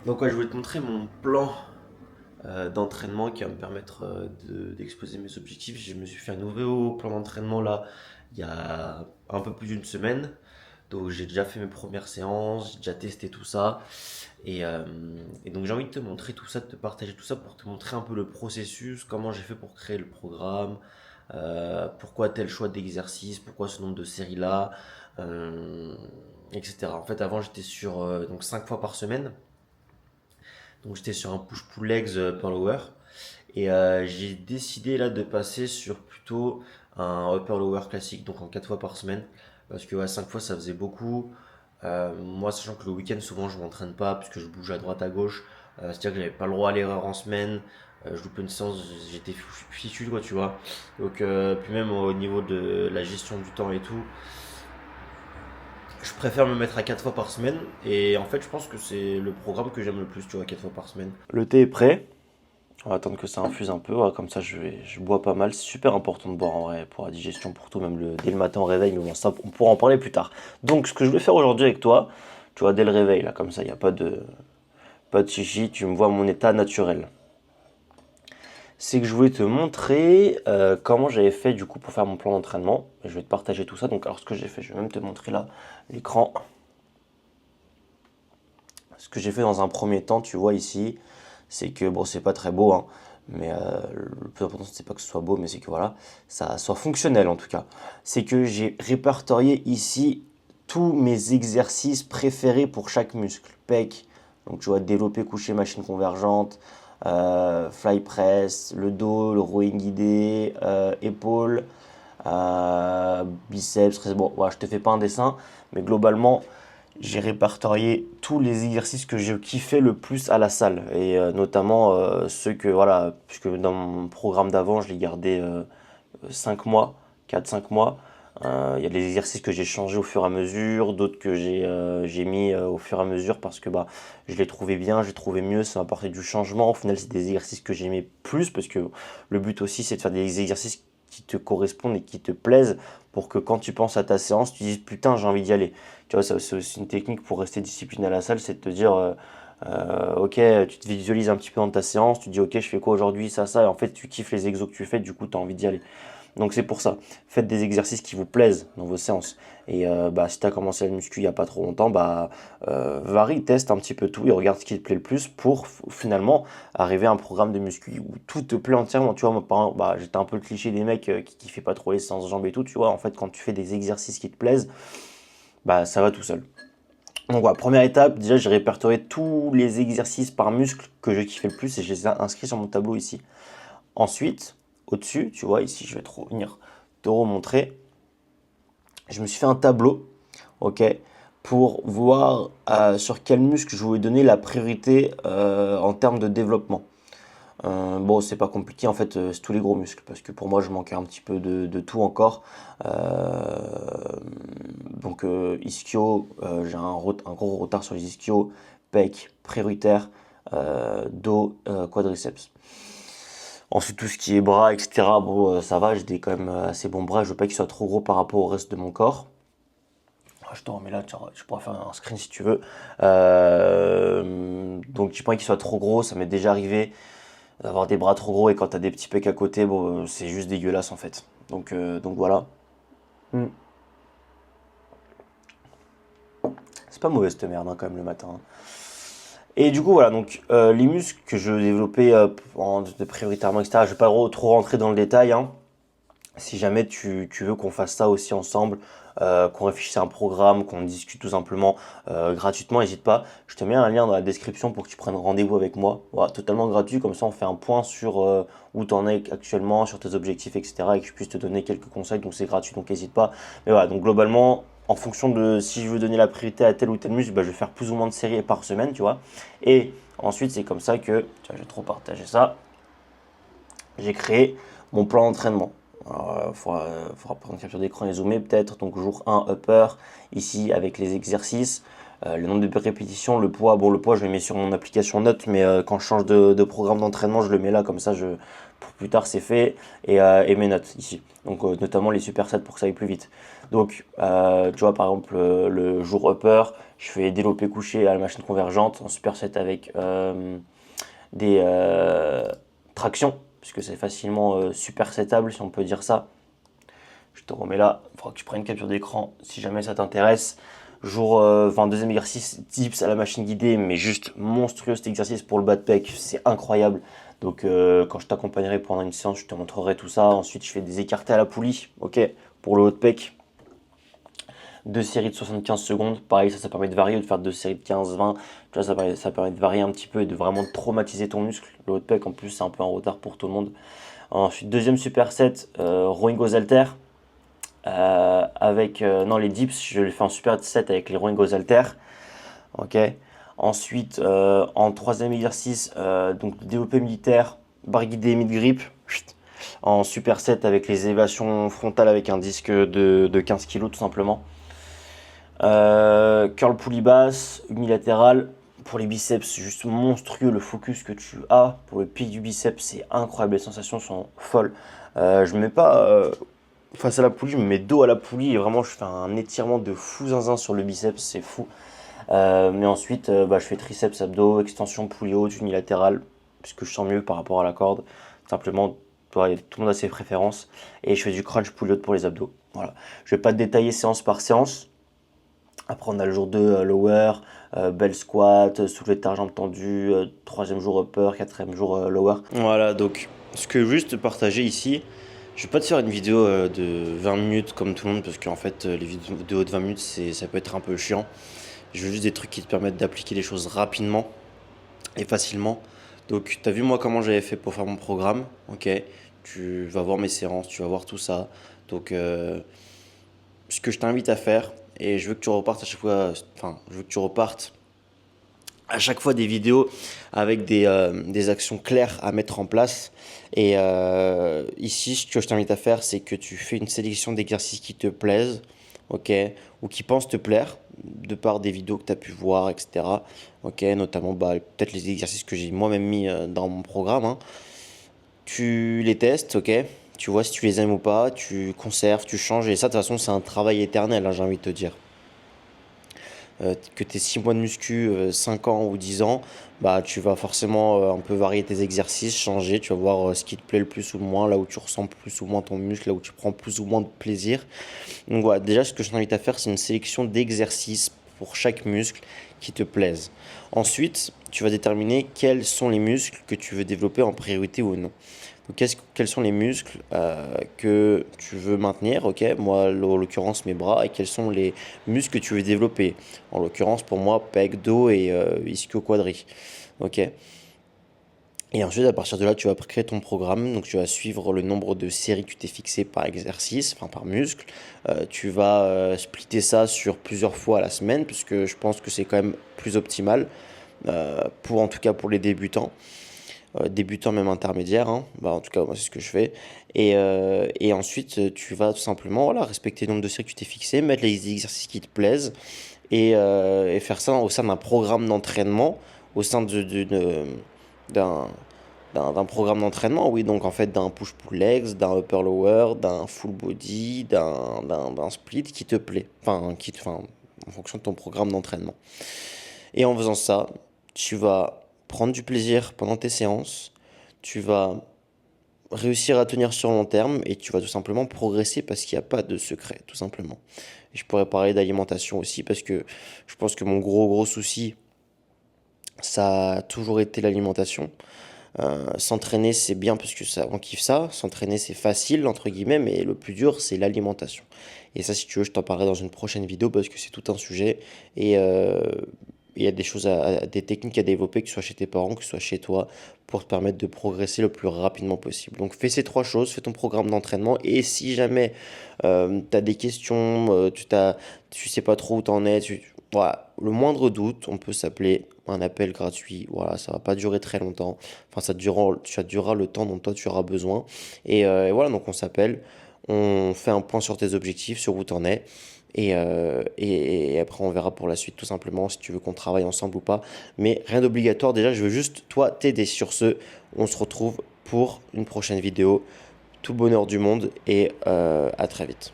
Donc ouais, je voulais te montrer mon plan d'entraînement qui va me permettre d'exposer mes objectifs. Je me suis fait un nouveau plan d'entraînement là il y a un peu plus d'une semaine. Donc j'ai déjà fait mes premières séances, j'ai déjà testé tout ça. Et donc j'ai envie de te montrer tout ça, de te partager tout ça pour te montrer un peu le processus, comment j'ai fait pour créer le programme, pourquoi tel choix d'exercice, pourquoi ce nombre de séries là, euh, etc. En fait avant j'étais sur donc 5 fois par semaine. Donc j'étais sur un push-pull legs per lower. Et j'ai décidé là de passer sur plutôt un upper lower classique, donc en 4 fois par semaine. Parce que ouais, 5 fois ça faisait beaucoup. Moi, sachant que le week-end, souvent je m'entraîne pas, puisque je bouge à droite à gauche. C'est-à-dire que j'avais pas le droit à l'erreur en semaine. Je loupais une séance, j'étais fichu, quoi, tu vois. Donc, puis même au niveau de la gestion du temps et tout, je préfère me mettre à 4 fois par semaine. Et en fait, je pense que c'est le programme que j'aime le plus, tu vois, 4 fois par semaine. Le thé est prêt. On va attendre que ça infuse un peu, ouais, comme ça je bois pas mal. C'est super important de boire en vrai pour la digestion, pour tout, même dès le matin au réveil, mais bon, ça on pourra en parler plus tard. Donc ce que je vais faire aujourd'hui avec toi, tu vois, dès le réveil, là, comme ça, il n'y a pas de chichi, tu me vois mon état naturel. C'est que je voulais te montrer comment j'avais fait du coup pour faire mon plan d'entraînement. Je vais te partager tout ça. Donc alors ce que j'ai fait, je vais même te montrer là l'écran. Ce que j'ai fait dans un premier temps, tu vois ici, c'est que bon, c'est pas très beau, hein, mais le plus important, c'est pas que ce soit beau, mais c'est que voilà, ça soit fonctionnel en tout cas. C'est que j'ai répertorié ici tous mes exercices préférés pour chaque muscle. Pec, donc tu vois, développer, coucher, machine convergente, fly press, le dos, le rowing guidé, épaules, biceps. Bon, voilà, je te fais pas un dessin, mais globalement, j'ai répertorié tous les exercices que je kiffais le plus à la salle et notamment ceux que voilà, puisque dans mon programme d'avant je l'ai gardé 5 mois, 4 5 mois. Il y a des exercices que j'ai changés au fur et à mesure, d'autres que j'ai mis au fur et à mesure parce que bah, je les trouvais bien, j'ai trouvé mieux, ça m'a apporté du changement. Au final, c'est des exercices que j'aimais plus parce que le but aussi, c'est de faire des exercices qui te correspondent et qui te plaisent pour que quand tu penses à ta séance, tu dises putain, j'ai envie d'y aller. Tu vois, c'est aussi une technique pour rester discipliné à la salle, c'est de te dire ok, tu te visualises un petit peu dans ta séance, tu dis ok, je fais quoi aujourd'hui, ça, et en fait, tu kiffes les exos que tu fais, du coup, tu as envie d'y aller. Donc c'est pour ça, faites des exercices qui vous plaisent dans vos séances. Et bah, si tu as commencé la muscu il n'y a pas trop longtemps, bah, varie, teste un petit peu tout et regarde ce qui te plaît le plus pour finalement arriver à un programme de muscu où tout te plaît entièrement. Tu vois, moi, par exemple, bah, j'étais un peu le cliché des mecs qui kiffent pas trop les séances de jambes et tout. Tu vois, en fait, quand tu fais des exercices qui te plaisent, bah, ça va tout seul. Donc voilà, première étape, déjà j'ai répertorié tous les exercices par muscle que je kiffais le plus et je les ai inscrits sur mon tableau ici. Ensuite, au-dessus, tu vois, ici je vais venir te remontrer, je me suis fait un tableau, ok, pour voir sur quel muscle je voulais donner la priorité en termes de développement. Bon, c'est pas compliqué, en fait, c'est tous les gros muscles, parce que pour moi, je manquais un petit peu de tout encore. Donc, ischio, j'ai un gros retard sur les ischios, pec, prioritaire, dos, quadriceps. Ensuite, tout ce qui est bras, etc., bon, ça va, j'ai des quand même assez bons bras, je veux pas qu'ils soient trop gros par rapport au reste de mon corps. Je te remets là, tu pourras faire un screen si tu veux. Donc, j'ai pas envie qu'ils soient trop gros, ça m'est déjà arrivé d'avoir des bras trop gros et quand t'as des petits pecs à côté, bon, c'est juste dégueulasse en fait. Donc voilà. Hmm. C'est pas mauvais cette merde hein, quand même le matin, hein. Et du coup voilà, donc les muscles que je développais prioritairement, etc. Je vais pas trop rentrer dans le détail, hein. Si jamais tu veux qu'on fasse ça aussi ensemble, qu'on réfléchisse à un programme, qu'on discute tout simplement gratuitement, n'hésite pas. Je te mets un lien dans la description pour que tu prennes rendez-vous avec moi. Voilà, totalement gratuit, comme ça on fait un point sur où tu en es actuellement, sur tes objectifs, etc. Et que je puisse te donner quelques conseils, donc c'est gratuit, donc n'hésite pas. Mais voilà, donc globalement, en fonction de si je veux donner la priorité à tel ou tel muscle, bah, je vais faire plus ou moins de séries par semaine, tu vois. Et ensuite, c'est comme ça que, tu vois, j'ai trop partagé ça, j'ai créé mon plan d'entraînement. Il faudra prendre une capture d'écran et zoomer peut-être. Donc jour 1, upper, ici avec les exercices. le nombre de répétitions, le poids. Bon, le poids, je le mets sur mon application Note, mais quand je change de programme d'entraînement, je le mets là, comme ça, pour plus tard, c'est fait. Et mes notes ici. Donc, notamment les supersets pour que ça aille plus vite. Donc, tu vois, par exemple, le jour upper, je fais développé couché à la machine convergente en superset avec des tractions, puisque c'est facilement supersetable, si on peut dire ça. Je te remets là, il faudra que tu prennes une capture d'écran si jamais ça t'intéresse. Deuxième exercice, dips à la machine guidée, mais juste monstrueux cet exercice pour le bas de pec, c'est incroyable. Donc quand je t'accompagnerai pendant une séance, je te montrerai tout ça. Ensuite, je fais des écartés à la poulie, ok, pour le haut de pec. 2 séries de 75 secondes, pareil, ça permet de varier, de faire 2 séries de 15-20. Tu vois, ça permet de varier un petit peu et de vraiment traumatiser ton muscle. Le haut de pec, en plus, c'est un peu en retard pour tout le monde. Ensuite, deuxième superset, rowing aux haltères. Non, les dips, je les fais en super set avec les rowing aux haltères. Ok. Ensuite, en troisième exercice, donc développé militaire, barre guidée mid-grip. En super set avec les élévations frontales avec un disque de 15 kg tout simplement. Curl poulie basse, unilatérale. Pour les biceps, c'est juste monstrueux le focus que tu as. Pour le pic du biceps, c'est incroyable. Les sensations sont folles. Je ne mets pas face à la poulie, je me mets dos à la poulie et vraiment je fais un étirement de fou zinzin sur le biceps, c'est fou. Mais ensuite, je fais triceps, abdos, extension poulie haute, unilatérale, puisque je sens mieux par rapport à la corde. Simplement, tout le monde a ses préférences. Et je fais du crunch poulie haute pour les abdos. Voilà. Je ne vais pas te détailler séance par séance. Après, on a le jour 2 lower, bell squat, soulevé de terre jambes tendues, troisième jour upper, quatrième jour lower. Voilà, donc ce que je veux juste te partager ici, je vais pas te faire une vidéo de 20 minutes comme tout le monde, parce qu'en fait, les vidéos de 20 minutes, ça peut être un peu chiant. Je veux juste des trucs qui te permettent d'appliquer les choses rapidement et facilement. Donc, tu as vu moi comment j'avais fait pour faire mon programme, ok? Tu vas voir mes séances, tu vas voir tout ça. Donc, ce que je t'invite à faire, et je veux que tu repartes à chaque fois, enfin, je veux que tu repartes à chaque fois des vidéos avec des actions claires à mettre en place. Et ici, ce que je t'invite à faire, c'est que tu fais une sélection d'exercices qui te plaisent, ok, ou qui pensent te plaire, de par des vidéos que tu as pu voir, etc. Ok, notamment peut-être les exercices que j'ai moi-même mis dans mon programme, hein. Tu les testes, ok, tu vois si tu les aimes ou pas, tu conserves, tu changes, et ça, de toute façon, c'est un travail éternel, hein, j'ai envie de te dire. Que tu aies 6 mois de muscu, 5 ans ou 10 ans, bah, tu vas forcément un peu varier tes exercices, changer, tu vas voir ce qui te plaît le plus ou le moins, là où tu ressens plus ou moins ton muscle, là où tu prends plus ou moins de plaisir. Donc voilà, déjà ce que je t'invite à faire, c'est une sélection d'exercices pour chaque muscle qui te plaise. Ensuite, tu vas déterminer quels sont les muscles que tu veux développer en priorité ou non. Donc, quels sont les muscles que tu veux maintenir, ok? Moi, en l'occurrence, mes bras. Et quels sont les muscles que tu veux développer? En l'occurrence, pour moi, pec, dos et ischio-quadri, ok? Et ensuite, à partir de là, tu vas créer ton programme. Donc, tu vas suivre le nombre de séries que tu t'es fixé par exercice, enfin par muscle. Tu vas splitter ça sur plusieurs fois à la semaine, puisque je pense que c'est quand même plus optimal, en tout cas pour les débutants. Débutants même intermédiaires, hein. Bah, en tout cas, moi, c'est ce que je fais. Et ensuite, tu vas tout simplement voilà, respecter le nombre de séries que tu t'es fixé, mettre les exercices qui te plaisent et faire ça au sein d'un programme d'entraînement, au sein d'un d'un programme d'entraînement, oui, donc en fait d'un push-pull legs, d'un upper-lower, d'un full body, d'un split qui te plaît, enfin, en fonction de ton programme d'entraînement. Et en faisant ça, tu vas prendre du plaisir pendant tes séances, tu vas réussir à tenir sur long terme et tu vas tout simplement progresser parce qu'il n'y a pas de secret, tout simplement. Et je pourrais parler d'alimentation aussi parce que je pense que mon gros souci, ça a toujours été l'alimentation. S'entraîner, c'est bien parce que ça, on kiffe ça. S'entraîner, c'est facile, entre guillemets, mais le plus dur, c'est l'alimentation. Et ça, si tu veux, je t'en parlerai dans une prochaine vidéo parce que c'est tout un sujet. Et il y a des choses, des techniques à développer, que ce soit chez tes parents, que ce soit chez toi, pour te permettre de progresser le plus rapidement possible. Donc, fais ces 3 choses, fais ton programme d'entraînement. Et si jamais tu as des questions, tu sais pas trop où t'en es, voilà, le moindre doute, on peut s'appeler un appel gratuit. Voilà, ça va pas durer très longtemps. Enfin, ça durera le temps dont toi tu auras besoin. Et voilà, donc on s'appelle, on fait un point sur tes objectifs, sur où t'en es. Et après, on verra pour la suite, tout simplement, si tu veux qu'on travaille ensemble ou pas. Mais rien d'obligatoire. Déjà, je veux juste, toi, t'aider. Sur ce, on se retrouve pour une prochaine vidéo. Tout bonheur du monde et à très vite.